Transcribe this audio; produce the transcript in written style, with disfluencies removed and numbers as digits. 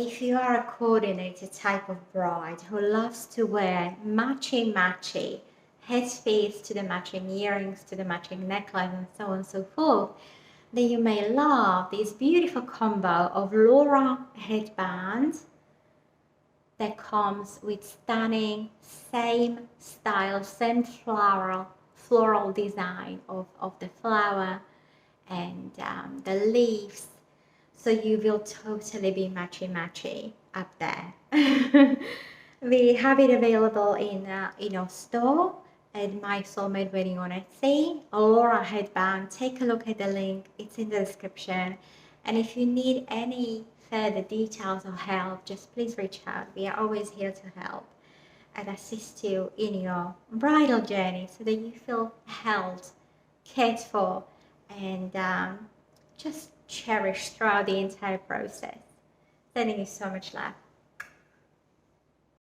if you are a coordinated type of bride who loves to wear matchy headpiece to the matching earrings to the matching necklace and so on and so forth, then you may love this beautiful combo of Laura headbands that comes with stunning same style, same floral design of the flower and the leaves. So you will totally be matchy up there. We have it available in our store at My Soulmate Wedding on Etsy. Laura headband. Take a look at the link. It's in the description. And if you need any further details or help, just please reach out. We are always here to help and assist you in your bridal journey so that you feel held, cared for, and just cherished throughout the entire process. Sending you so much love.